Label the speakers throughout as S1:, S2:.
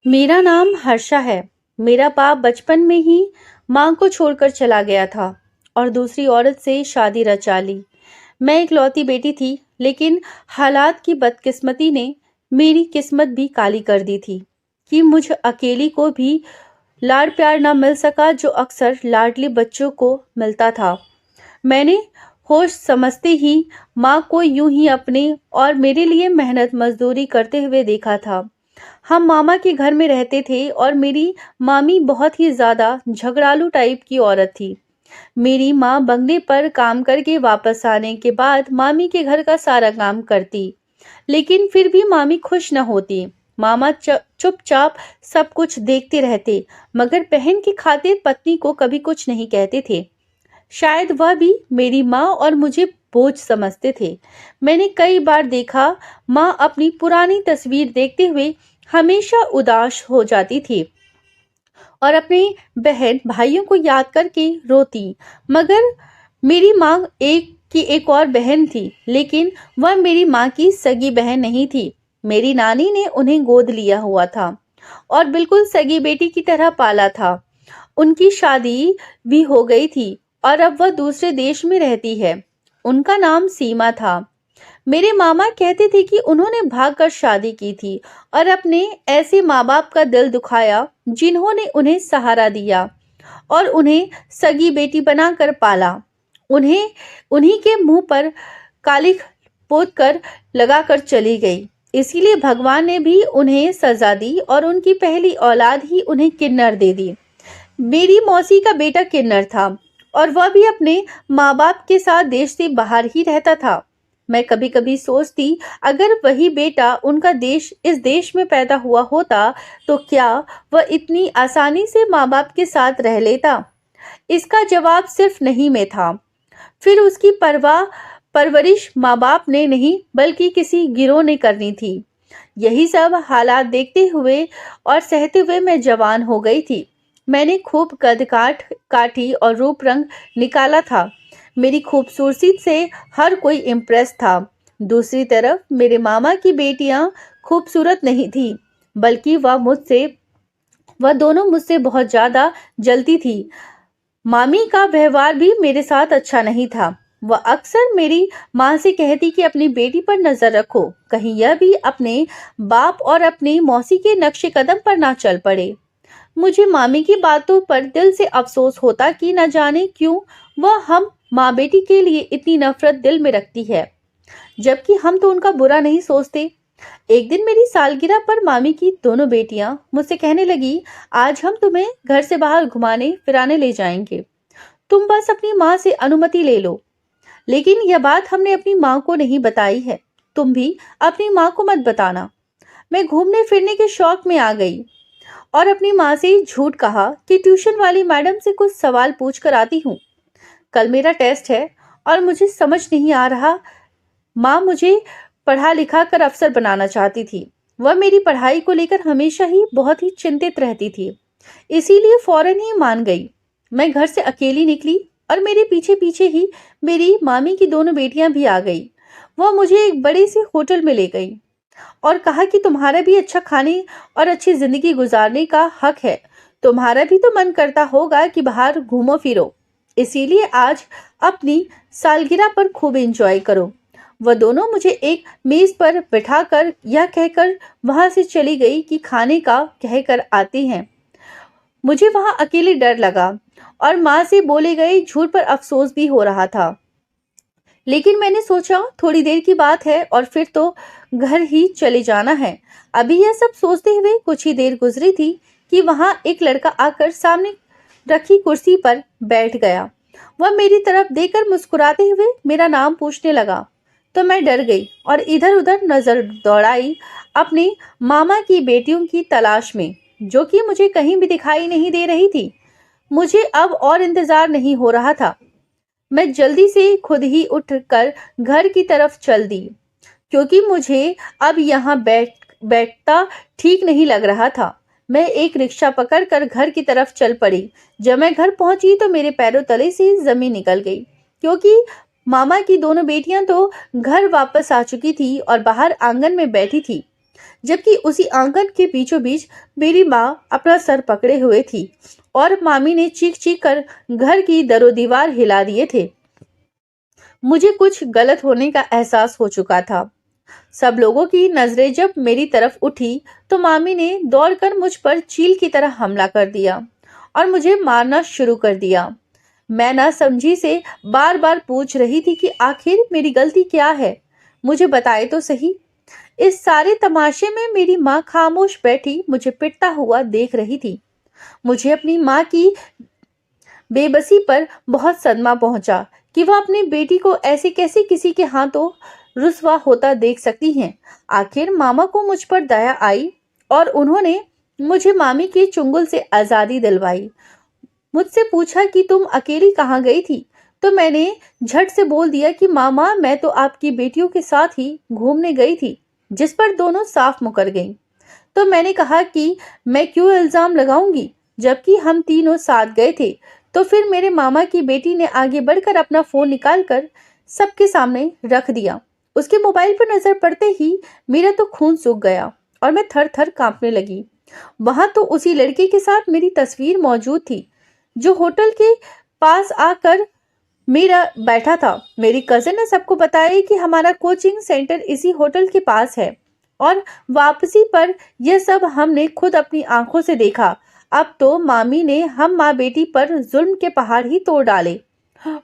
S1: मेरा नाम हर्षा है। मेरा बाप बचपन में ही माँ को छोड़कर चला गया था और दूसरी औरत से शादी रचा ली। मैं इकलौती बेटी थी, लेकिन हालात की बदकिस्मती ने मेरी किस्मत भी काली कर दी थी कि मुझ अकेली को भी लाड प्यार न मिल सका जो अक्सर लाडली बच्चों को मिलता था। मैंने होश समझते ही माँ को यूं ही अपने और मेरे लिए मेहनत मजदूरी करते हुए देखा था। हम मामा के घर में रहते थे और मेरी मामी बहुत ही ज्यादा झगड़ालू टाइप की औरत थी। मेरी माँ बंगले पर काम करके वापस आने के बाद मामी के घर का सारा काम करती, लेकिन फिर भी मामी खुश न होती। मामा चुपचाप सब कुछ देखते रहते, मगर बहन की खातिर पत्नी को कभी कुछ नहीं कहते थे। शायद वह भी मेरी माँ और मुझे बोझ समझते थे। मैंने कई बार देखा, माँ अपनी पुरानी तस्वीर देखते हुए हमेशा उदास हो जाती थी और अपने बहन भाइयों को याद करके रोती। मगर मेरी माँ एक और बहन थी, लेकिन वह मेरी माँ की सगी बहन नहीं थी। मेरी नानी ने उन्हें गोद लिया हुआ था और बिल्कुल सगी बेटी की तरह पाला था। उनकी शादी भी हो गई थी और अब वह दूसरे देश में रहती है। उनका नाम सीमा था। मेरे मामा कहते थे कि उन्होंने भागकर शादी की थी और अपने ऐसे माँ बाप का दिल दुखाया जिन्होंने उन्हें सहारा दिया और उन्हें सगी बेटी बनाकर पाला। उन्हें उन्हीं के मुंह पर काली पोत कर लगाकर चली गई। इसीलिए भगवान ने भी उन्हें सजा दी और उनकी पहली औलाद ही उन्हें किन्नर दे दी। मेरी मौसी का बेटा किन्नर था और वह भी अपने माँ बाप के साथ देश से बाहर ही रहता था। मैं कभी कभी सोचती, अगर वही बेटा उनका इस देश में पैदा हुआ होता तो क्या वह इतनी आसानी से माँ बाप के साथ रह लेता। इसका जवाब सिर्फ नहीं में था। फिर उसकी परवरिश माँ बाप ने नहीं बल्कि किसी गिरोह ने करनी थी। यही सब हालात देखते हुए और सहते हुए मैं जवान हो गई थी। मैंने खूब कद काठी और रूप रंग निकाला था। मेरी खूबसूरती से हर कोई इम्प्रेस था। दूसरी तरफ मेरे मामा की बेटियां खूबसूरत नहीं थी, बल्कि वह दोनों मुझसे बहुत ज्यादा जलती थी। मामी का व्यवहार भी मेरे साथ अच्छा नहीं था। वह अक्सर मेरी माँ से कहती कि अपनी बेटी पर नजर रखो, कहीं यह भी अपने बाप और अपनी मौसी के नक्शे कदम पर ना चल पड़े। मुझे मामी की बातों पर दिल से अफसोस होता कि न जाने क्यों वह हम माँ बेटी के लिए इतनी नफरत दिल में रखती है, जबकि हम तो उनका बुरा नहीं सोचते। एक दिन मेरी सालगिरह पर मामी की दोनों बेटियां मुझसे कहने लगी, आज हम तुम्हें घर से बाहर घुमाने फिराने ले जाएंगे, तुम बस अपनी माँ से अनुमति ले लो। लेकिन यह बात हमने अपनी माँ को नहीं बताई है, तुम भी अपनी माँ को मत बताना। मैं घूमने फिरने के शौक में आ गई और अपनी माँ से झूठ कहा कि ट्यूशन वाली मैडम से कुछ सवाल पूछ कर आती हूँ। कल मेरा टेस्ट है और मुझे समझ नहीं आ रहा। माँ मुझे पढ़ा लिखा कर अफसर बनाना चाहती थी। वह मेरी पढ़ाई को लेकर हमेशा ही बहुत ही चिंतित रहती थी, इसीलिए फौरन ही मान गई। मैं घर से अकेली निकली और मेरे पीछे पीछे ही मेरी मामी की दोनों बेटियां भी आ गई। वह मुझे एक बड़े से होटल में ले गई और कहा कि तुम्हारा भी अच्छा खाने और अच्छी जिंदगी गुजारने का हक है। तुम्हारा भी तो मन करता होगा कि बाहर घूमो फिरो, इसीलिए आज अपनी सालगिरह पर खूब एंजॉय करो। वह दोनों मुझे एक मेज पर बिठाकर यह कहकर वहां से चली गई कि खाने का कहकर आती हैं। मुझे वहां अकेले डर लगा और माँ से बोले गए झूठ पर अफसोस भी हो रहा था। लेकिन मैंने सोचा थोड़ी देर की बात है और फिर तो घर ही चले जाना है। अभी यह सब सोचते हुए कुछ ही देर गुजरी थी कि वहां एक लड़का आकर सामने रखी कुर्सी पर बैठ गया। वह मेरी तरफ देखकर मुस्कुराते हुए मेरा नाम पूछने लगा, तो मैं डर गई और इधर उधर नजर दौड़ाई अपने मामा की बेटियों की तलाश में, जो कि मुझे कहीं भी दिखाई नहीं दे रही थी। मुझे अब और इंतजार नहीं हो रहा था। मैं जल्दी से खुद ही उठकर घर की तरफ चल दी, क्योंकि मुझे अब यहाँ बैठता ठीक नहीं लग रहा था। मैं एक रिक्शा पकड़कर घर की तरफ चल पड़ी। जब मैं घर पहुंची तो मेरे पैरों तले से जमीन निकल गई, क्योंकि मामा की दोनों बेटियां तो घर वापस आ चुकी थी और बाहर आंगन में बैठी थी। जबकि उसी आंगन के बीचों बीच मेरी माँ अपना सर पकड़े हुए थी और मामी ने चीख चीख कर घर की दरो दीवार हिला दिए थे। मुझे कुछ गलत होने का एहसास हो चुका था। सब लोगों की नजरें जब मेरी तरफ उठी तो मामी ने दौड़कर मुझ पर चील की तरह हमला कर दिया और मुझे मारना शुरू कर दिया। मैं ना समझी से बार बार पूछ रही थी कि आखिर मेरी गलती क्या है, मुझे बताए तो सही। इस सारे तमाशे में मेरी माँ खामोश बैठी मुझे पिटता हुआ देख रही थी। मुझे अपनी माँ की बेबसी पर बहुत सदमा पहुंचा कि वह अपनी बेटी को ऐसे कैसे किसी के हाथों रुसवा होता देख सकती हैं। आखिर मामा को मुझ पर दया आई और उन्होंने मुझे मामी के चुंगल से आजादी दिलवाई। मुझसे पूछा कि तुम अकेली कहाँ गई थी, तो मैंने झट से बोल दिया कि मामा मैं तो आपकी बेटियों के साथ ही घूमने गई थी, जिस पर दोनों साफ मुकर गईं। तो मैंने कहा कि मैं क्यों इल्जाम लगाऊंगी, जबकि हम तीनों साथ गए थे। तो फिर मेरे मामा की बेटी ने आगे बढ़कर अपना फोन निकालकर सबके सामने रख दिया। उसके मोबाइल पर नजर पड़ते ही मेरा तो खून सूख गया और मैं थर थर कांपने लगी। वहां तो उसी लड़के के साथ मेरी तस्वीर मौजूद थी जो होटल के पास आकर मेरा बैठा था। मेरी कजिन ने सबको बताया कि हमारा कोचिंग सेंटर इसी होटल के पास है और वापसी पर यह सब हमने खुद अपनी आंखों से देखा। अब तो मामी ने हम माँ बेटी पर जुल्म के पहाड़ ही तोड़ डाले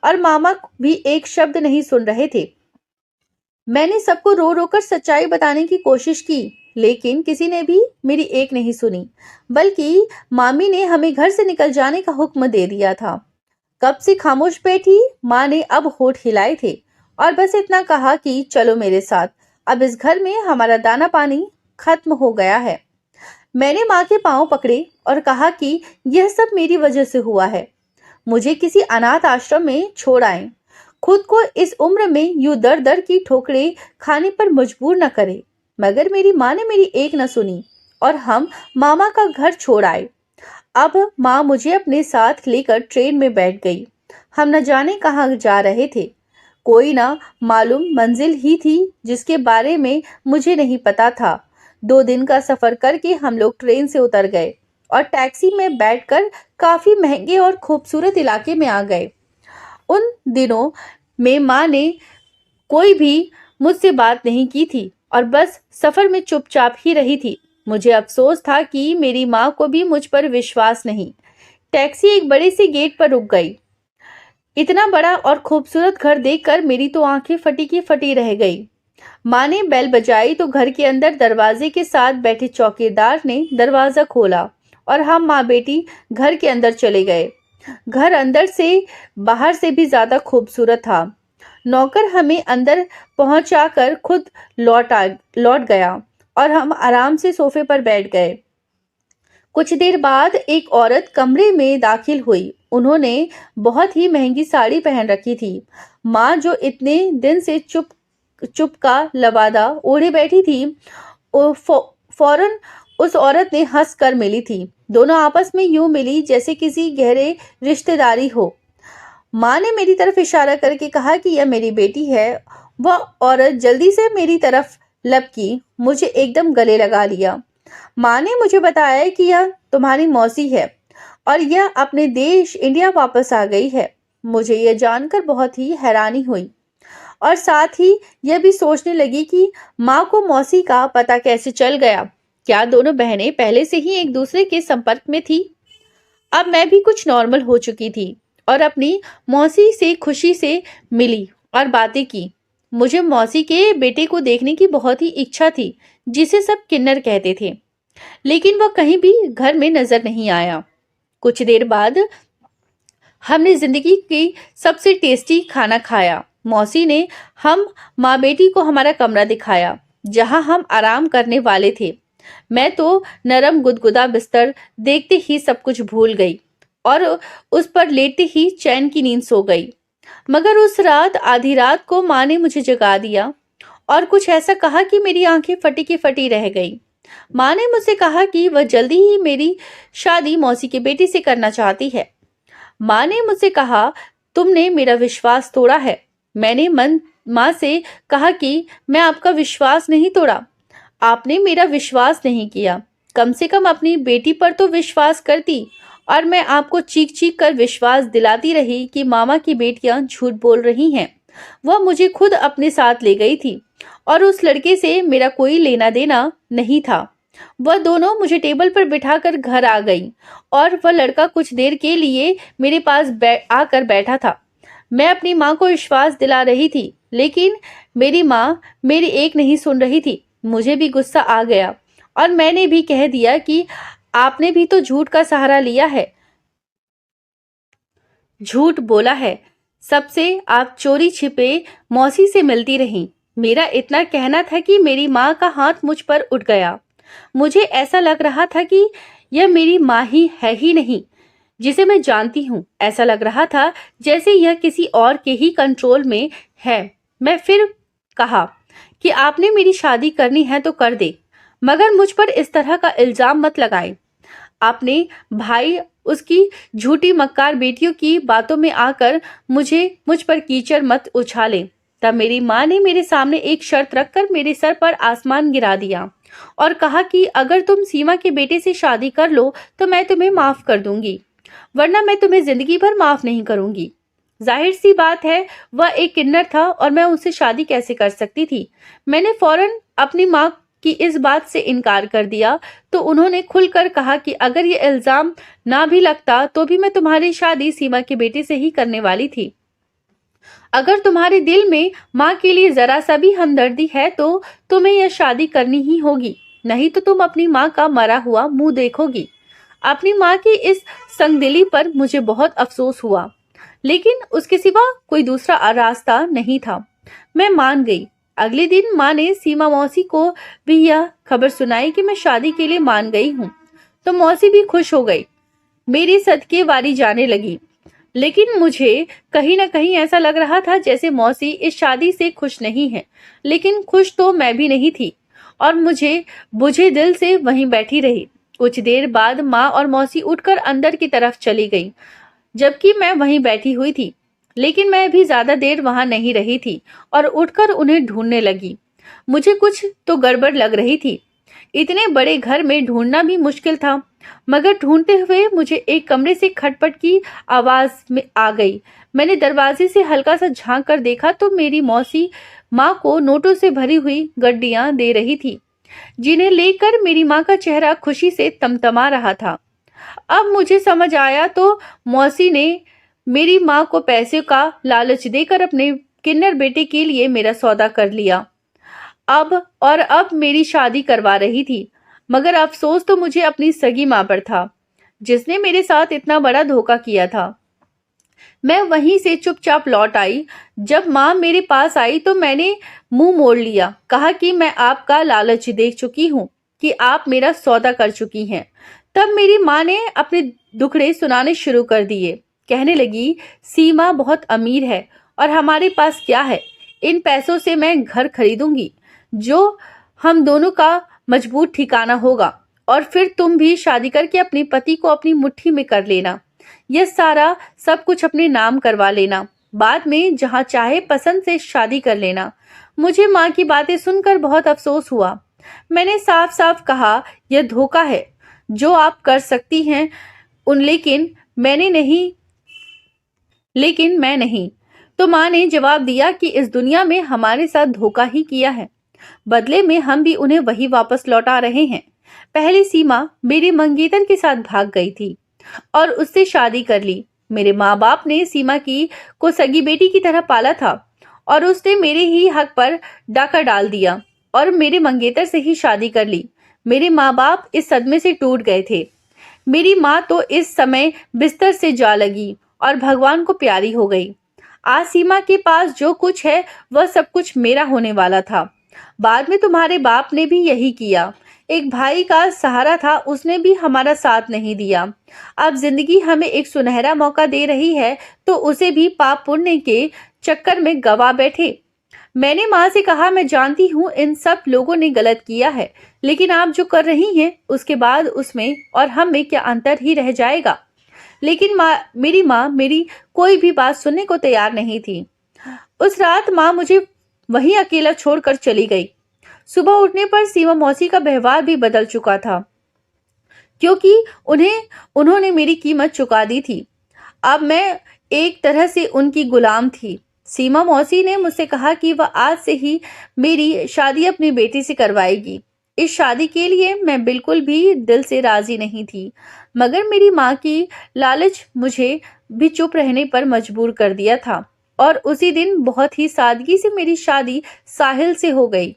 S1: और मामा भी एक शब्द नहीं सुन रहे थे। मैंने सबको रो रो कर सच्चाई बताने की कोशिश की, लेकिन किसी ने भी मेरी एक नहीं सुनी, बल्कि मामी ने हमें घर से निकल जाने का हुक्म दे दिया था। कब से खामोश बैठी माँ ने अब होठ हिलाए थे और बस इतना कहा कि चलो मेरे साथ, अब इस घर में हमारा दाना पानी खत्म हो गया है। मैंने माँ के पांव पकड़े और कहा कि यह सब मेरी वजह से हुआ है, मुझे किसी अनाथ आश्रम में छोड़ आए। खुद को इस उम्र में यूं दर दर की ठोकरें खाने पर मजबूर न करे। मगर मेरी माँ ने मेरी एक न सुनी और हम मामा का घर छोड़ आए। अब माँ मुझे अपने साथ लेकर ट्रेन में बैठ गई। हम न जाने कहाँ जा रहे थे, कोई ना मालूम मंजिल ही थी जिसके बारे में मुझे नहीं पता था। 2 दिन का सफर करके हम लोग ट्रेन से उतर गए और टैक्सी में बैठकर काफी महंगे और खूबसूरत इलाके में आ गए। उन दिनों में माँ ने कोई भी मुझसे बात नहीं की थी और बस सफर में चुपचाप ही रही थी। मुझे अफसोस था कि मेरी माँ को भी मुझ पर विश्वास नहीं। टैक्सी एक बड़े से गेट पर रुक गई। इतना बड़ा और खूबसूरत घर देखकर मेरी तो आंखें फटी की फटी रह गई। माँ ने बेल बजाई तो घर के अंदर दरवाजे के साथ बैठे चौकीदार ने दरवाजा खोला और हम माँ बेटी घर के अंदर चले गए। घर अंदर से बाहर से भी ज्यादा खूबसूरत था। नौकर हमें अंदर पहुंचाकर खुद लौट गया और हम आराम से सोफे पर बैठ गए। कुछ देर बाद एक औरत कमरे में दाखिल हुई। उन्होंने बहुत ही महंगी साड़ी पहन रखी थी। माँ जो इतने दिन से चुप का लबादा ओढ़े बैठी थी, फौरन उस औरत ने हंस कर मिली थी। दोनों आपस में यूं मिली जैसे किसी गहरे रिश्तेदारी हो। माँ ने मेरी तरफ इशारा करके कहा कि यह मेरी बेटी है। वह औरत जल्दी से मेरी तरफ लपकी, मुझे एकदम गले लगा लिया। माँ ने मुझे बताया कि यह तुम्हारी मौसी है और यह अपने देश इंडिया वापस आ गई है। मुझे यह जानकर बहुत ही हैरानी हुई और साथ ही यह भी सोचने लगी कि माँ को मौसी का पता कैसे चल गया। क्या दोनों बहनें पहले से ही एक दूसरे के संपर्क में थी? अब मैं भी कुछ नॉर्मल हो चुकी थी और अपनी मौसी से खुशी से मिली और बातें की। मुझे मौसी के बेटे को देखने की बहुत ही इच्छा थी, जिसे सब किन्नर कहते थे, लेकिन वह कहीं भी घर में नजर नहीं आया। कुछ देर बाद हमने जिंदगी की सबसे टेस्टी खाना खाया। मौसी ने हम माँ बेटी को हमारा कमरा दिखाया जहां हम आराम करने वाले थे। मैं तो नरम गुदगुदा बिस्तर देखते ही सब कुछ भूल गई और उस पर लेटते ही चैन की नींद सो गई। मगर उस रात आधी रात को माँ ने मुझे जगा दिया और कुछ ऐसा कहा कि मेरी आंखें फटी की फटी रह गई। माँ ने मुझसे कहा कि वह जल्दी ही मेरी शादी मौसी के बेटे से करना चाहती है। माँ ने मुझसे कहा, तुमने मेरा विश्वास तोड़ा है। मैंने माँ से कहा कि मैं आपका विश्वास नहीं तोड़ा। आपने मेरा विश्वास नहीं किया। कम से कम अपनी बेटी पर तो विश्वास करती। और मैं आपको चीख चीख कर विश्वास दिलाती रही कि मामा की बेटियां झूठ बोल रही हैं। वह मुझे खुद अपने साथ ले गई थी और उस लड़के से मेरा कोई लेना देना नहीं था। वह दोनों मुझे टेबल पर बिठाकर घर आ गई और वह लड़का कुछ देर के लिए मेरे पास आकर बैठा था। मैं अपनी माँ को विश्वास दिला रही थी, लेकिन मेरी माँ मेरी एक नहीं सुन रही थी। मुझे भी गुस्सा आ गया और मैंने भी कह दिया कि आपने भी तो झूठ का सहारा लिया है, झूठ बोला है। सबसे आप चोरी छिपे मौसी से मिलती रहीं। मेरा इतना कहना था कि मेरी माँ का हाथ मुझ पर उठ गया। मुझे ऐसा लग रहा था कि यह मेरी माँ ही है ही नहीं, जिसे मैं जानती हूँ। ऐसा लग रहा था जैसे यह किसी और के ही कंट्रोल में है। मैं फिर कहा कि आपने मेरी शादी करनी है तो कर दे, मगर मुझ पर इस तरह का इल्जाम मत लगाएं। आपने भाई उसकी झूठी मक्कार बेटियों की बातों में आकर मुझ पर कीचड़ मत उछालें। तब मेरी माँ ने मेरे सामने एक शर्त रखकर मेरे सर पर आसमान गिरा दिया और कहा कि अगर तुम सीमा के बेटे से शादी कर लो तो मैं तुम्हें माफ कर दूंगी, वरना मैं तुम्हें जिंदगी भर माफ नहीं करूंगी। जाहिर सी बात है, वह एक किन्नर था और मैं उससे शादी कैसे कर सकती थी। मैंने फौरन अपनी माँ की इस बात से इनकार कर दिया तो उन्होंने खुलकर कहा कि अगर ये इल्जाम ना भी लगता तो भी मैं तुम्हारी शादी सीमा के बेटे से ही करने वाली थी। अगर तुम्हारे दिल में माँ के लिए जरा सा भी हमदर्दी है तो तुम्हें यह शादी करनी ही होगी, नहीं तो तुम अपनी माँ का मरा हुआ मुंह देखोगी। अपनी माँ की इस संगदिली पर मुझे बहुत अफसोस हुआ, लेकिन उसके सिवा कोई दूसरा रास्ता नहीं था। मैं मान गई। अगले दिन माँ ने सीमा मौसी को भी यह खबर सुनाई कि मैं शादी के लिए मान गई हूँ, तो मौसी भी खुश हो गई। मेरी सदके वारी जाने लगी, लेकिन मुझे कहीं ना कहीं ऐसा लग रहा था जैसे मौसी इस शादी से खुश नहीं है। लेकिन खुश तो मैं भी नहीं थी और मुझे बुझे दिल से वहीं बैठी रही। कुछ देर बाद माँ और मौसी उठकर अंदर की तरफ चली गई, जबकि मैं वहीं बैठी हुई थी। लेकिन मैं भी ज्यादा देर वहां नहीं रही थी और उठकर उन्हें ढूंढने लगी। मुझे कुछ तो गड़बड़ लग रही थी। इतने बड़े घर में ढूंढना भी मुश्किल था, मगर ढूंढते हुए मुझे एक कमरे से खटपट की आवाज में आ गई। मैंने दरवाजे से हल्का सा झांक कर देखा तो मेरी मौसी माँ को नोटों से भरी हुई गड्डियां दे रही थी, जिन्हें लेकर मेरी माँ का चेहरा खुशी से तमतमा रहा था। अब मुझे समझ आया तो मौसी ने मेरी माँ को पैसे का लालच देकर अपने किन्नर बेटे के लिए मेरा सौदा कर लिया। अब मेरी शादी करवा रही थी, मगर अफसोस तो मुझे अपनी सगी माँ पर था, जिसने मेरे साथ इतना बड़ा धोखा किया था। मैं वहीं से चुपचाप लौट आई। जब माँ मेरे पास आई तो मैंने मुंह मोड़ लिया, कहा कि मैं आपका लालच देख चुकी हूँ कि आप मेरा सौदा कर चुकी हैं। तब मेरी माँ ने अपने दुखड़े सुनाने शुरू कर दिए। कहने लगी, सीमा बहुत अमीर है और हमारे पास क्या है। इन पैसों से मैं घर खरीदूंगी जो हम दोनों का मजबूत ठिकाना होगा, और फिर तुम भी शादी करके अपने पति को अपनी मुट्ठी में कर लेना। यह सारा सब कुछ अपने नाम करवा लेना। बाद में जहां चाहे पसंद से शादी कर लेना। मुझे माँ की बातें सुनकर बहुत अफसोस हुआ। मैंने साफ साफ कहा, यह धोखा है जो आप कर सकती हैं लेकिन मैं नहीं। तो माँ ने जवाब दिया कि इस दुनिया में हमारे साथ धोखा ही किया है, बदले में हम भी उन्हें वही वापस लौटा रहे हैं। पहले सीमा मेरे मंगेतर के साथ भाग गई थी और उससे शादी कर ली। मेरे माँ बाप ने सीमा को सगी बेटी की तरह पाला था और उसने मेरे ही हक पर डाका डाल दिया और मेरे मंगेतर से ही शादी कर ली। मेरे माँ बाप इस सदमे से टूट गए थे। मेरी माँ तो इस समय बिस्तर से जा लगी और भगवान को प्यारी हो गई। आज सीमा के पास जो कुछ है वह सब कुछ मेरा होने वाला था। बाद में तुम्हारे बाप ने भी यही किया। एक भाई का सहारा था, उसने भी हमारा साथ नहीं दिया। अब जिंदगी हमें एक सुनहरा मौका दे रही है तो उसे भी पाप पुण्य के चक्कर में गवा बैठे। मैंने माँ से कहा, मैं जानती हूँ इन सब लोगों ने गलत किया है, लेकिन आप जो कर रही हैं उसके बाद उसमें और हम में क्या अंतर ही रह जाएगा। लेकिन मेरी माँ मेरी कोई भी बात सुनने को तैयार नहीं थी। उस रात माँ मुझे वहीं अकेला छोड़कर चली गई। सुबह उठने पर सीमा मौसी का व्यवहार भी बदल चुका था, क्योंकि उन्होंने मेरी कीमत चुका दी थी। अब मैं एक तरह से उनकी गुलाम थी। सीमा मौसी ने मुझसे कहा कि वह आज से ही मेरी शादी अपनी बेटी से करवाएगी। इस शादी के लिए मैं बिल्कुल भी दिल से राजी नहीं थी, मगर मेरी माँ की लालच मुझे भी चुप रहने पर मजबूर कर दिया था और उसी दिन बहुत ही सादगी से मेरी शादी साहिल से हो गई।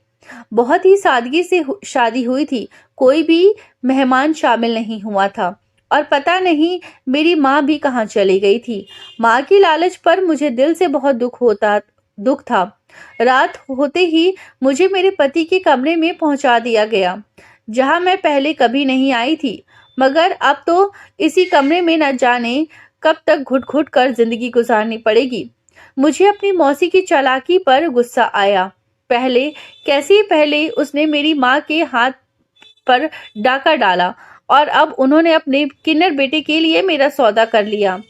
S1: बहुत ही सादगी से शादी हुई थी, कोई भी मेहमान शामिल नहीं हुआ था और पता नहीं मेरी माँ भी कहाँ चली गई थी। माँ की लालच पर मुझे दिल से बहुत दुख था। रात होते ही मुझे मेरे पति के कमरे में पहुंचा दिया गया, जहां मैं पहले कभी नहीं आई थी, मगर अब तो इसी कमरे में न जाने कब तक घुट घुट कर जिंदगी गुजारनी पड़ेगी। मुझे अपनी मौसी की चालाकी पर गुस्सा आया। पहले उसने मेरी माँ के हाथ पर डाका डाला और अब उन्होंने अपने किन्नर बेटे के लिए मेरा सौदा कर लिया।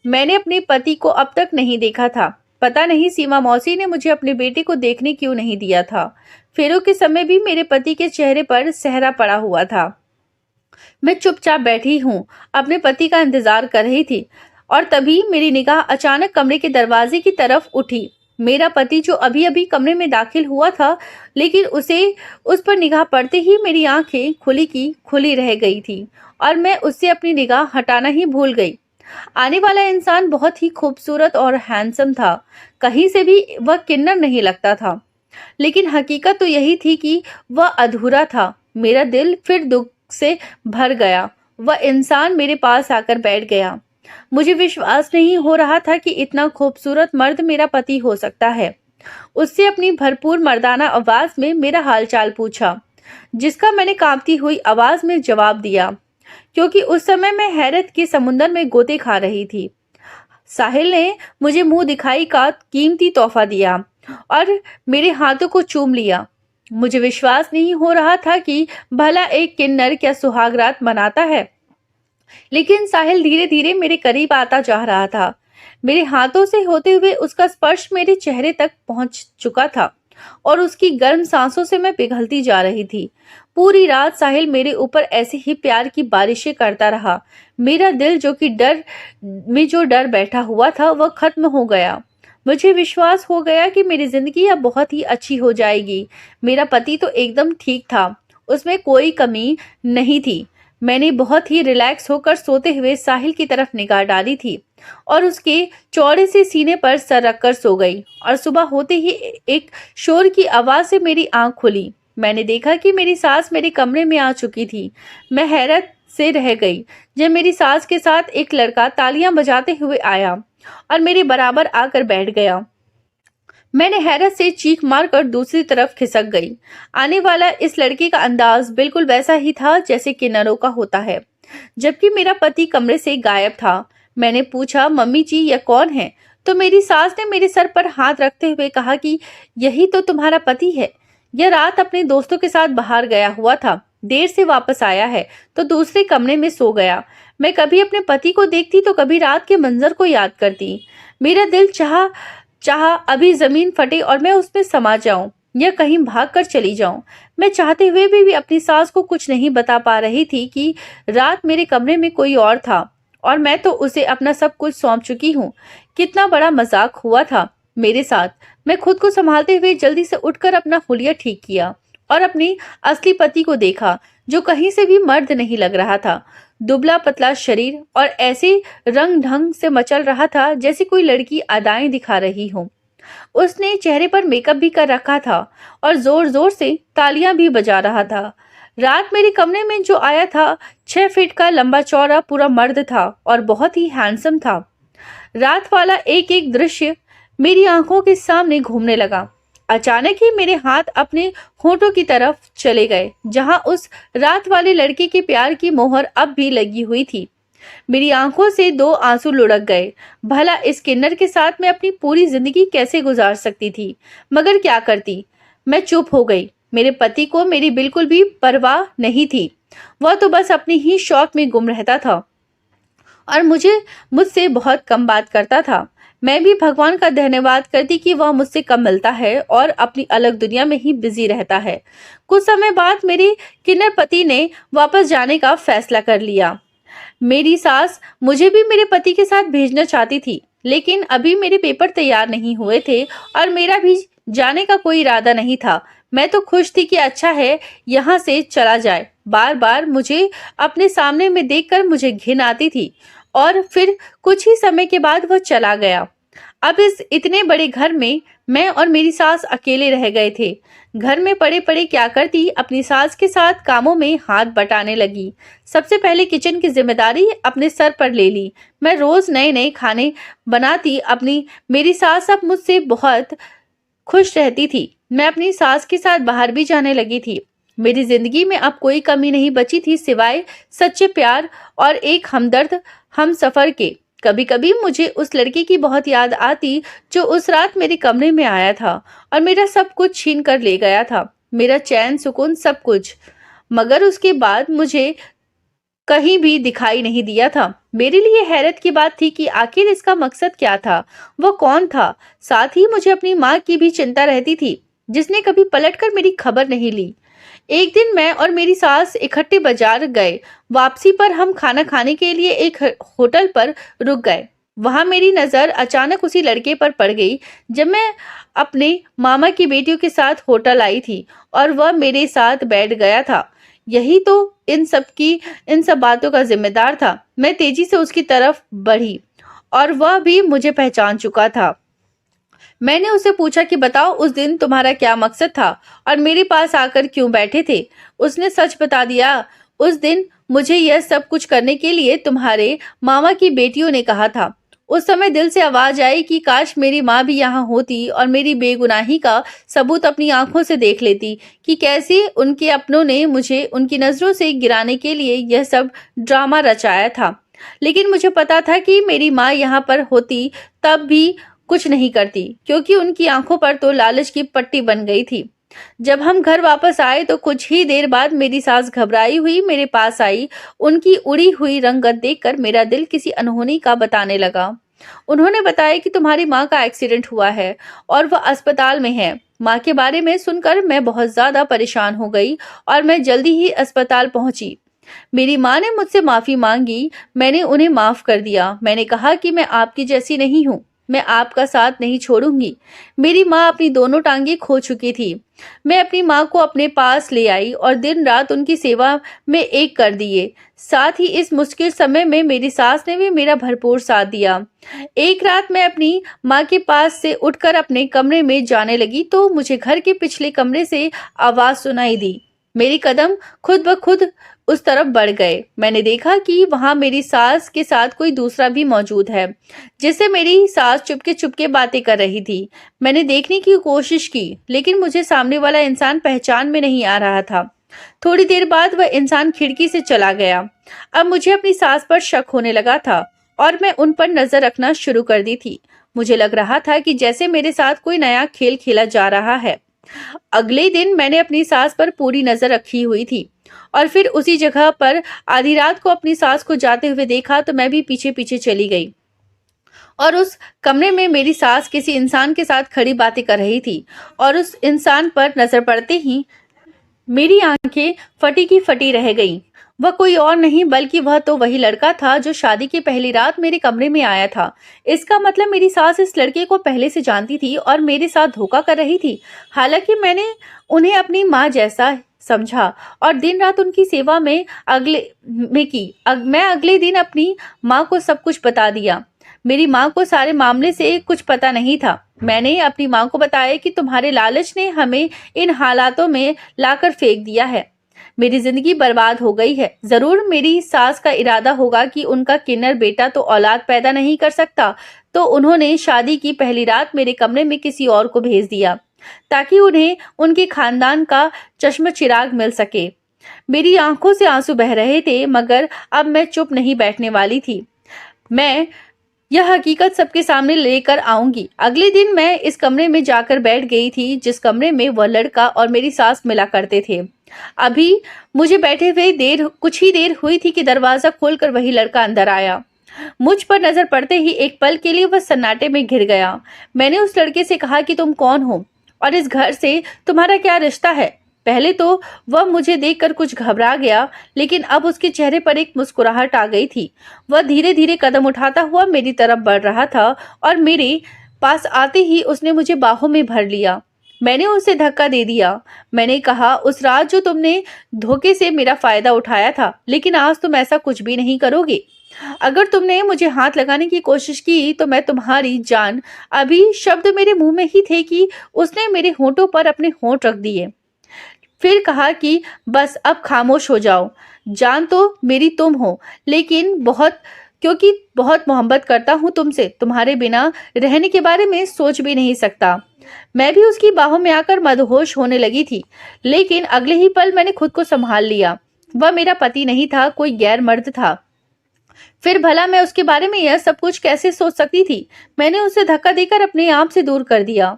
S1: मैंने अपने पति को अब तक नहीं देखा था। पता नहीं सीमा मौसी ने मुझे अपने बेटे को देखने क्यों नहीं दिया था। फेरों के समय भी मेरे पति के चेहरे पर सेहरा पड़ा हुआ था। मैं चुपचाप बैठी हूँ, अपने पति का इंतजार कर रही थी और तभी मेरी निगाह अचानक कमरे के दरवाजे की तरफ उठी। मेरा पति जो अभी अभी कमरे में दाखिल हुआ था, लेकिन उस पर निगाह पड़ते ही मेरी आंखें खुली की खुली रह गई थी और मैं उससे अपनी निगाह हटाना ही भूल गई। आने वाला इंसान बहुत ही खूबसूरत और हैंडसम था। कहीं से भी वह किन्नर नहीं लगता था, लेकिन हकीकत तो यही थी कि वह अधूरा था। मेरा दिल फिर दुख से भर गया। वह इंसान मेरे पास आकर बैठ गया। मुझे विश्वास नहीं हो रहा था कि इतना खूबसूरत मर्द मेरा पति हो सकता है। उससे अपनी भरपूर मर्दाना आवाज में मेरा हालचाल पूछा, जिसका मैंने कांपती हुई आवाज में जवाब दिया, क्योंकि उस समय मैं हैरत के समुंदर में गोते खा रही थी। साहिल ने मुझे मुंह दिखाई का कीमती तोहफा दिया और मेरे हाथों को चूम लिया। मुझे विश्वास नहीं हो रहा था कि भला एक किन्नर क्या सुहागरात मनाता है। लेकिन साहिल धीरे धीरे मेरे करीब आता जा रहा था। मेरे हाथों से होते हुए उसका स्पर्श मेरे चेहरे तक पहुंच चुका था और उसकी गर्म सांसों से मैं पिघलती जा रही थी। पूरी रात साहिल मेरे ऊपर ऐसे ही प्यार की बारिशें करता रहा। मेरा दिल जो डर बैठा हुआ था वह खत्म हो गया। मुझे विश्वास हो गया कि मेरी जिंदगी अब बहुत ही अच्छी हो जाएगी। मेरा पति तो एकदम ठीक था, उसमें कोई कमी नहीं थी। मैंने बहुत ही रिलैक्स होकर सोते हुए साहिल की तरफ निगाह डाली थी और उसके चौड़े से सीने पर सर रखकर सो गई और सुबह होते ही एक शोर की आवाज से मेरी आंख खुली। मैंने देखा कि मेरी सास मेरे कमरे में आ चुकी थी। मैं हैरत से रह गई जब मेरी सास के साथ एक लड़का तालियां बजाते हुए आया और मेरे बराबर आकर बैठ गया। मैंने हैरत से चीख मारकर दूसरी तरफ खिसक गई। आने वाला इस लड़के का अंदाज बिल्कुल वैसा ही था जैसे किन्नरों का होता है। जबकि मेरा पति कमरे से गायब था। मैंने पूछा, मम्मी जी यह कौन है? तो मेरी सास ने मेरे सर पर हाथ रखते हुए कहा कि यही तो तुम्हारा पति है। यह रात अपने दोस्तों के साथ बाहर गया हुआ था, देर से वापस आया है तो दूसरे कमरे में सो गया। मैं कभी अपने पति को देखती तो कभी रात के मंजर को याद करती। मेरा दिल चाह अभी जमीन फटे और मैं उसमें समा जाऊं या कहीं भाग कर चली जाऊं। मैं चाहते हुए भी अपनी सास को कुछ नहीं बता पा रही थी कि रात मेरे कमरे में कोई और था और मैं तो उसे अपना सब कुछ सौंप चुकी हूँ। कितना बड़ा मजाक हुआ था मेरे साथ। मैं खुद को संभालते हुए जल्दी से उठकर अपना हुलिया ठीक किया और अपने असली पति को देखा, जो कहीं से भी मर्द नहीं लग रहा था। दुबला पतला शरीर और ऐसे रंग ढंग से मचल रहा था जैसे कोई लड़की अदाएं दिखा रही हो। उसने चेहरे पर मेकअप भी कर रखा था और जोर जोर से तालियां भी बजा रहा था। रात मेरे कमरे में जो आया था 6 फीट का लंबा चौड़ा पूरा मर्द था और बहुत ही हैंडसम था। रात वाला एक एक दृश्य मेरी आंखों के सामने घूमने लगा। अचानक ही मेरे हाथ अपने होठों की तरफ चले गए, जहां उस रात वाले लड़के के प्यार की मोहर अब भी लगी हुई थी। मेरी आंखों से 2 आंसू लुढ़क गए। भला इस किन्नर के साथ मैं अपनी पूरी जिंदगी कैसे गुजार सकती थी, मगर क्या करती। मैं चुप हो गई। मेरे पति को मेरी बिल्कुल भी परवाह नहीं थी। वह तो बस अपनी ही शौक में गुम रहता था और मुझसे बहुत कम बात करता था। मैं भी भगवान का धन्यवाद करती कि वह मुझसे कम मिलता है और अपनी अलग दुनिया में ही बिजी रहता है। कुछ समय बाद मेरे किन्नर पति ने वापस जाने का फैसला कर लिया। मेरी सास मुझे भी मेरे पति के साथ भेजना चाहती थी, लेकिन अभी मेरे पेपर तैयार नहीं हुए थे और मेरा भी जाने का कोई इरादा नहीं था। मैं तो खुश थी कि अच्छा है यहाँ से चला जाए। बार बार मुझे अपने सामने में देखकर मुझे घिन आती थी और फिर कुछ ही समय के बाद वह चला गया। अब इस इतने बड़े घर में मैं और मेरी सास अकेले रह गए थे। घर में पड़े पड़े क्या करती, अपनी सास के साथ कामों में हाथ बटाने लगी। सबसे पहले किचन की जिम्मेदारी अपने सर पर ले ली। मैं रोज नए नए खाने बनाती अपनी मेरी सास अब मुझसे बहुत खुश रहती थी। मैं अपनी सास के साथ बाहर भी जाने लगी थी। मेरी जिंदगी में अब कोई कमी नहीं बची थी सिवाय सच्चे प्यार और एक हमदर्द हम सफर के। कभी कभी मुझे उस लड़के की बहुत याद आती जो उस रात मेरे कमरे में आया था और मेरा सब कुछ छीन कर ले गया था, मेरा चैन सुकून सब कुछ। मगर उसके बाद मुझे कहीं भी दिखाई नहीं दिया था। मेरे लिए हैरत की बात थी कि आखिर इसका मकसद क्या था, वो कौन था। साथ ही मुझे अपनी माँ की भी चिंता रहती थी, जिसने कभी पलटकर मेरी खबर नहीं ली। एक दिन मैं और मेरी सास इकट्ठे बाजार गए। वापसी पर हम खाना खाने के लिए एक होटल पर रुक गए। वहां मेरी नजर अचानक उसी लड़के पर पड़ गई जब मैं अपने मामा की बेटियों के साथ होटल आई थी और वह मेरे साथ बैठ गया था। यही तो इन सब बातों का जिम्मेदार था। मैं तेजी से उसकी तरफ बढ़ी और वह भी मुझे पहचान चुका था। मैंने उससे पूछा कि बताओ उस दिन तुम्हारा क्या मकसद था और मेरे पास आकर क्यों बैठे थे। उसने सच बता दिया। उस दिन मुझे यह सब कुछ करने के लिए तुम्हारे मामा की बेटियों ने कहा था। उस समय दिल से आवाज आई कि काश मेरी माँ भी यहाँ होती और मेरी बेगुनाही का सबूत अपनी आंखों से देख लेती कि कैसे उनके अपनों ने मुझे उनकी नजरों से गिराने के लिए यह सब ड्रामा रचाया था। लेकिन मुझे पता था कि मेरी माँ यहाँ पर होती तब भी कुछ नहीं करती, क्योंकि उनकी आंखों पर तो लालच की पट्टी बन गई थी। जब हम घर वापस आए तो कुछ ही देर बाद मेरी सास घबराई हुई मेरे पास आई। उनकी उड़ी हुई रंगत देखकर मेरा दिल किसी अनहोनी का बताने लगा। उन्होंने बताया कि तुम्हारी माँ का एक्सीडेंट हुआ है और वह अस्पताल में है। माँ के बारे में सुनकर मैं बहुत ज्यादा परेशान हो गई और मैं जल्दी ही अस्पताल पहुंची। मेरी माँ ने मुझसे माफी मांगी। मैंने उन्हें माफ कर दिया। मैंने कहा कि मैं आपकी जैसी नहीं हूँ, मैं आपका साथ नहीं छोड़ूंगी। मेरी माँ अपनी दोनों टांगे खो चुकी थी। मैं अपनी माँ को अपने पास ले आई और दिन रात उनकी सेवा में एक कर दिए। साथ ही इस मुश्किल समय में मेरी सास ने भी मेरा भरपूर साथ दिया। एक रात मैं अपनी माँ के पास से उठकर अपने कमरे में जाने लगी तो मुझे घर के पिछले कमरे से आवाज सुनाई दी। मेरी कदम खुद ब खुद उस तरफ बढ़ गए। मैंने देखा कि वहां मेरी सास के साथ कोई दूसरा भी मौजूद है, जिससे मेरी सास चुपके चुपके बातें कर रही थी। मैंने देखने की कोशिश की, लेकिन मुझे सामने वाला इंसान पहचान में नहीं आ रहा था। थोड़ी देर बाद वह इंसान खिड़की से चला गया। अब मुझे अपनी सास पर शक होने लगा था और मैं उन पर नजर रखना शुरू कर दी थी। मुझे लग रहा था कि जैसे मेरे साथ कोई नया खेल खेला जा रहा है। अगले दिन मैंने अपनी सास पर पूरी नजर रखी हुई थी और फिर उसी जगह पर आधी रात को अपनी सास को जाते हुए देखा तो मैं भी पीछे पीछे चली गई और उस कमरे में मेरी सास किसी इंसान के साथ खड़ी बातें कर रही थी और उस इंसान पर नजर पड़ते ही मेरी आंखें फटी की फटी रह गईं। वह कोई और नहीं बल्कि वह तो वही लड़का था जो शादी की पहली रात मेरे कमरे में आया था। इसका मतलब मेरी सास इस लड़के को पहले से जानती थी और मेरे साथ धोखा कर रही थी। हालांकि मैंने उन्हें अपनी माँ जैसा समझा और दिन रात उनकी सेवा में मैं अगले दिन अपनी माँ को सब कुछ बता दिया। मेरी माँ को सारे मामले से कुछ पता नहीं था। मैंने अपनी माँ को बताया कि तुम्हारे लालच ने हमें इन हालातों में लाकर फेंक दिया है। मेरी जिंदगी बर्बाद हो गई है। जरूर मेरी सास का इरादा होगा कि उनका किन्नर बेटा तो औलाद पैदा नहीं कर सकता, तो उन्होंने शादी की पहली रात मेरे कमरे में किसी और को भेज दिया ताकि उन्हें उनके खानदान का चश्म चिराग मिल सके। मेरी आंखों से आंसू बह रहे थे, मगर अब मैं चुप नहीं बैठने वाली थी। मैं यह हकीकत सबके सामने लेकर आऊंगी। अगले दिन मैं इस कमरे में जाकर बैठ गई थी जिस कमरे में वह लड़का और मेरी सास मिला करते थे। अभी मुझे बैठे हुए कुछ ही देर हुई थी कि दरवाजा खोलकर वही लड़का अंदर आया मुझ पर नजर पड़ते ही एक पल के लिए वह सन्नाटे में घिर गया। मैंने उस लड़के से कहा कि तुम कौन हो और इस घर से तुम्हारा क्या रिश्ता है। पहले तो वह मुझे देखकर कुछ घबरा गया, लेकिन अब उसके चेहरे पर एक मुस्कुराहट आ गई थी। वह धीरे धीरे कदम उठाता हुआ मेरी तरफ बढ़ रहा था और मेरे पास आते ही उसने मुझे बाहों में भर लिया। मैंने उसे धक्का दे दिया। मैंने कहा, उस रात जो तुमने धोखे से मेरा फायदा उठाया था, लेकिन आज तुम ऐसा कुछ भी नहीं करोगे। अगर तुमने मुझे हाथ लगाने की कोशिश की तो मैं तुम्हारी जान। अभी शब्द मेरे मुंह में ही थे कि उसने मेरे होंठों पर अपने होंठ रख दिए। फिर कहा कि बस अब खामोश हो जाओ। जान तो मेरी तुम हो, लेकिन क्योंकि बहुत मोहब्बत करता हूं तुमसे, तुम्हारे बिना रहने के बारे में सोच भी नहीं सकता। मैं भी उसकी बाहों में आकर मदहोश होने लगी थी, लेकिन अगले ही पल मैंने खुद को संभाल लिया। वह मेरा पति नहीं था, कोई गैर मर्द था। फिर भला मैं उसके बारे में यह सब कुछ कैसे सोच सकती थी। मैंने उसे धक्का देकर अपने आप से दूर कर दिया।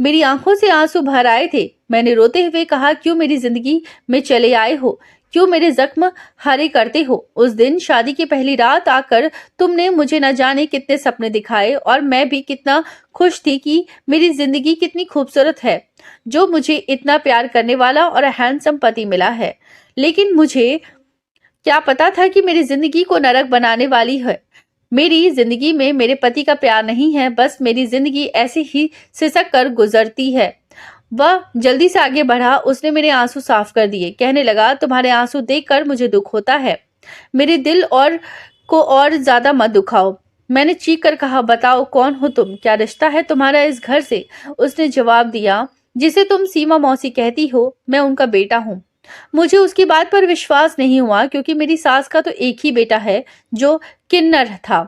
S1: मेरी आंखों से आंसू भर आए थे। मैंने रोते हुए कहा, क्यों मेरी जिंदगी में चले आए हो, क्यों मेरे जख्म हरे करते हो। उस दिन शादी की पहली रात आकर तुमने मुझे न जाने कितने सपने दिखाए और मैं भी कितना खुश थी कि मेरी जिंदगी कितनी खूबसूरत है, जो मुझे इतना प्यार करने वाला और हैंडसम पति मिला है। लेकिन मुझे क्या पता था कि मेरी जिंदगी को नरक बनाने वाली है। मेरी जिंदगी में मेरे पति का प्यार नहीं है, बस मेरी जिंदगी ऐसे ही सिसक कर गुजरती है। वह जल्दी से आगे बढ़ा। उसने मेरे आंसू साफ कर दिए। कहने लगा, तुम्हारे आंसू देखकर मुझे दुख होता है। मेरे दिल और ज्यादा मत दुखाओ। मैंने चीख कर कहा, बताओ कौन हो तुम, क्या रिश्ता है तुम्हारा इस घर से। उसने जवाब दिया, जिसे तुम सीमा मौसी कहती हो, मैं उनका बेटा हूँ। मुझे उसकी बात पर विश्वास नहीं हुआ, क्योंकि मेरी सास का तो एक ही बेटा है जो किन्नर था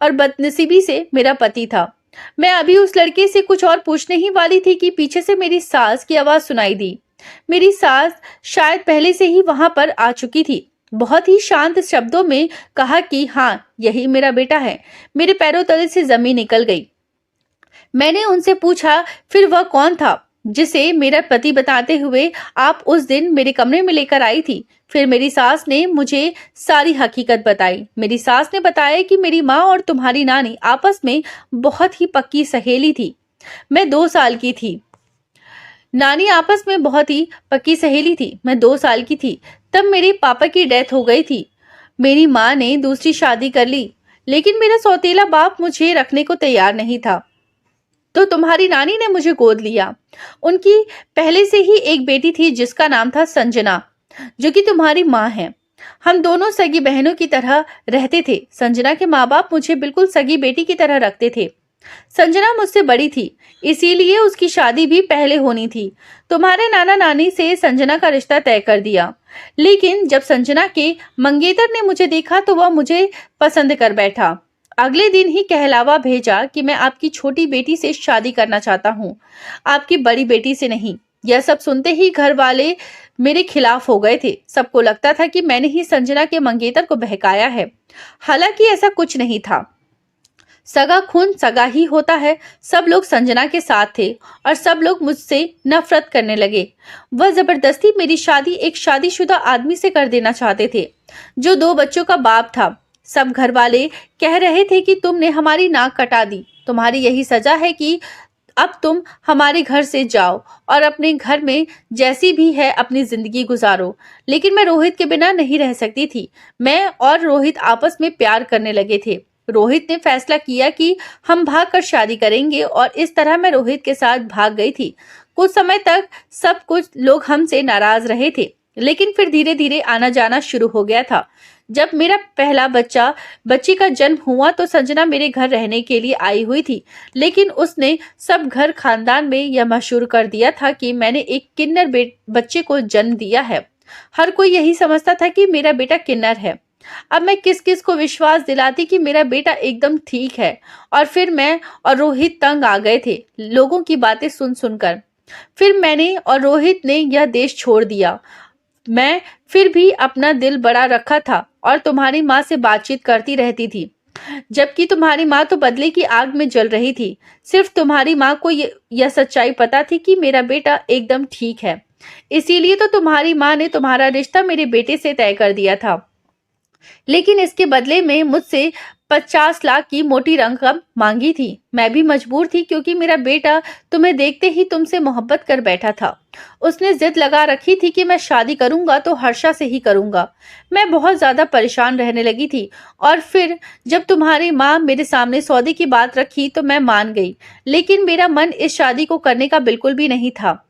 S1: और बदनसीबी से मेरा पति था। मैं अभी उस लड़के से कुछ और पूछने ही वाली थी कि पीछे से मेरी सास की आवाज सुनाई दी। मेरी सास शायद पहले से ही वहां पर आ चुकी थी। बहुत ही शांत शब्दों में कहा कि हाँ, यही मेरा बेटा है। मेरे पैरों तले से जमीन निकल गई। मैंने उनसे पूछा, फिर वह कौन था जिसे मेरा पति बताते हुए आप उस दिन मेरे कमरे में लेकर आई थी। फिर मेरी सास ने मुझे सारी हकीकत बताई। मेरी सास ने बताया कि मेरी माँ और तुम्हारी नानी आपस में बहुत ही पक्की सहेली थी। मैं 2 साल की थी। नानी आपस में बहुत ही पक्की सहेली थी। मैं 2 साल की थी तब मेरे पापा की डेथ हो गई थी। मेरी माँ ने दूसरी शादी कर ली, लेकिन मेरा सौतेला बाप मुझे रखने को तैयार नहीं था, तो तुम्हारी नानी ने मुझे गोद लिया। उनकी पहले से ही एक बेटी थी जिसका नाम था संजना, जो कि तुम्हारी माँ है। हम दोनों सगी बहनों की तरह रहते थे। संजना के माँ बाप मुझे बिल्कुल सगी बेटी की तरह रखते थे। संजना मुझसे बड़ी थी, इसीलिए उसकी शादी भी पहले होनी थी। तुम्हारे नाना नानी से संजना का रिश्ता तय कर दिया, लेकिन जब संजना के मंगेतर ने मुझे देखा तो वह मुझे पसंद कर बैठा। अगले दिन ही कहलावा भेजा कि मैं आपकी छोटी बेटी से शादी करना चाहता हूँ, आपकी बड़ी बेटी से नहीं। यह सब सुनते ही घर वाले मेरे खिलाफ हो गए थे। सबको लगता था कि मैंने ही संजना के मंगेतर को बहकाया है। हालांकि ऐसा कुछ नहीं था। सगा खून सगा ही होता है। सब लोग संजना के साथ थे और सब लोग मुझसे नफरत करने लगे। वह जबरदस्ती मेरी शादी एक शादीशुदा आदमी से कर देना चाहते थे, जो 2 बच्चों का बाप था। सब घर वाले कह रहे थे कि तुमने हमारी नाक कटा दी, तुम्हारी यही सजा है कि अब तुम हमारे घर से जाओ और अपने घर में जैसी भी है अपनी जिंदगी गुजारो। लेकिन मैं रोहित के बिना नहीं रह सकती थी। मैं और रोहित आपस में प्यार करने लगे थे। रोहित ने फैसला किया कि हम भागकर शादी करेंगे और इस तरह मैं रोहित के साथ भाग गई थी। कुछ समय तक सब कुछ लोग हमसे नाराज रहे थे, लेकिन फिर धीरे धीरे आना जाना शुरू हो गया था। जब मेरा पहला बच्ची का जन्म हुआ तो संजना मेरे घर रहने के लिए आई हुई थी, लेकिन उसने सब घर खानदान में यह मशहूर कर दिया था कि मैंने एक किन्नर बच्चे को जन्म दिया है। हर कोई यही समझता था कि मेरा बेटा किन्नर है। अब मैं किस किस को विश्वास दिलाती कि मेरा बेटा एकदम ठीक है। और फिर मैं और रोहित तंग आ गए थे लोगों की बातें सुन सुनकर। फिर मैंने और रोहित ने यह देश छोड़ दिया। मैं फिर भी अपना दिल बड़ा रखा था और तुम्हारी माँ से बातचीत करती रहती थी, जबकि तुम्हारी माँ तो बदले की आग में जल रही थी। सिर्फ तुम्हारी माँ को यह सच्चाई पता थी कि मेरा बेटा एकदम ठीक है। इसीलिए तो तुम्हारी माँ ने तुम्हारा रिश्ता मेरे बेटे से तय कर दिया था। लेकिन इसके बदले में मुझसे 50 लाख की मोटी रकम मांगी थी। मैं भी मजबूर थी क्योंकि मेरा बेटा तुम्हें देखते ही तुमसे मोहब्बत कर बैठा था। उसने जिद लगा रखी थी कि मैं शादी करूंगा तो हर्षा से ही करूंगा। मैं बहुत ज्यादा परेशान रहने लगी थी और फिर जब तुम्हारी माँ मेरे सामने सौदे की बात रखी तो मैं मान गई, लेकिन मेरा मन इस शादी को करने का बिल्कुल भी नहीं था।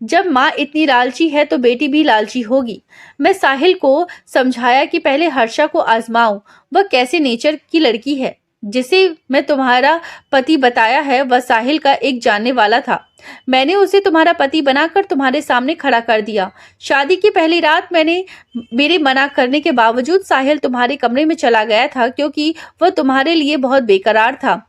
S1: जब माँ इतनी लालची है तो बेटी भी लालची होगी। मैं साहिल को समझाया कि पहले हर्षा को आजमाओ, वह कैसे नेचर की लड़की है। जिसे मैं तुम्हारा पति बताया है वह साहिल का एक जानने वाला था। मैंने उसे तुम्हारा पति बनाकर तुम्हारे सामने खड़ा कर दिया। शादी की पहली रात मेरे मना करने के बावजूद साहिल तुम्हारे कमरे में चला गया था क्योंकि वह तुम्हारे लिए बहुत बेकरार था।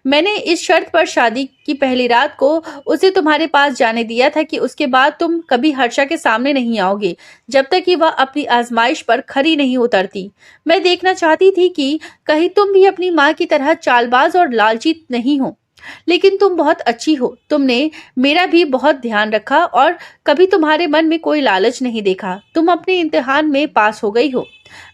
S1: मैंने इस शर्त पर शादी की पहली रात को उसे तुम्हारे पास जाने दिया था कि उसके बाद तुम कभी हर्षा के सामने नहीं आओगे जब तक कि वह अपनी आजमाइश पर खरी नहीं उतरती। मैं देखना चाहती थी कि कहीं तुम भी अपनी माँ की तरह चालबाज और लालची नहीं हो। लेकिन तुम बहुत अच्छी हो। तुमने मेरा भी बहुत ध्यान रखा और कभी तुम्हारे मन में कोई लालच नहीं देखा। तुम अपने इम्तिहान में पास हो गई हो।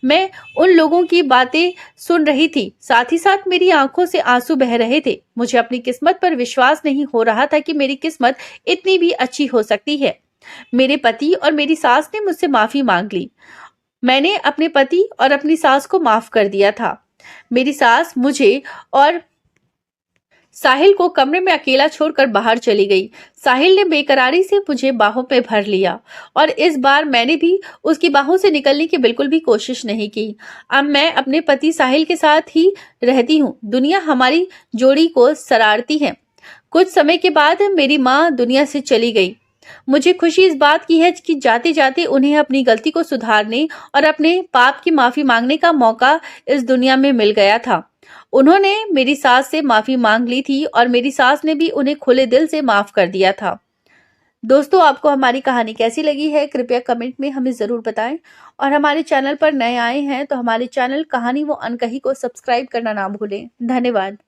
S1: मैं उन लोगों की बातें सुन रही थी, साथ ही साथ मेरी आंखों से आंसू बह रहे थे। मुझे अपनी किस्मत पर विश्वास नहीं हो रहा था कि मेरी किस्मत इतनी भी अच्छी हो सकती है। मेरे पति और मेरी सास ने मुझसे माफी मांग ली। मैंने अपने पति और अपनी सास को माफ कर दिया था। मेरी सास मुझे और साहिल को कमरे में अकेला छोड़कर बाहर चली गई। साहिल ने बेकरारी से मुझे बाहों पे भर लिया और इस बार मैंने भी उसकी बाहों से निकलने की बिल्कुल भी कोशिश नहीं की। अब मैं अपने पति साहिल के साथ ही रहती हूँ। दुनिया हमारी जोड़ी को सरारती है। कुछ समय के बाद मेरी माँ दुनिया से चली गई। मुझे खुशी इस बात की है कि जाते जाते उन्हें अपनी गलती को सुधारने और अपने पाप की माफी मांगने का मौका इस दुनिया में मिल गया था। उन्होंने मेरी सास से माफी मांग ली थी और मेरी सास ने भी उन्हें खुले दिल से माफ कर दिया था। दोस्तों, आपको हमारी कहानी कैसी लगी है कृपया कमेंट में हमें जरूर बताएं और हमारे चैनल पर नए आए हैं तो हमारे चैनल कहानी वो अनकही को सब्सक्राइब करना ना भूलें। धन्यवाद।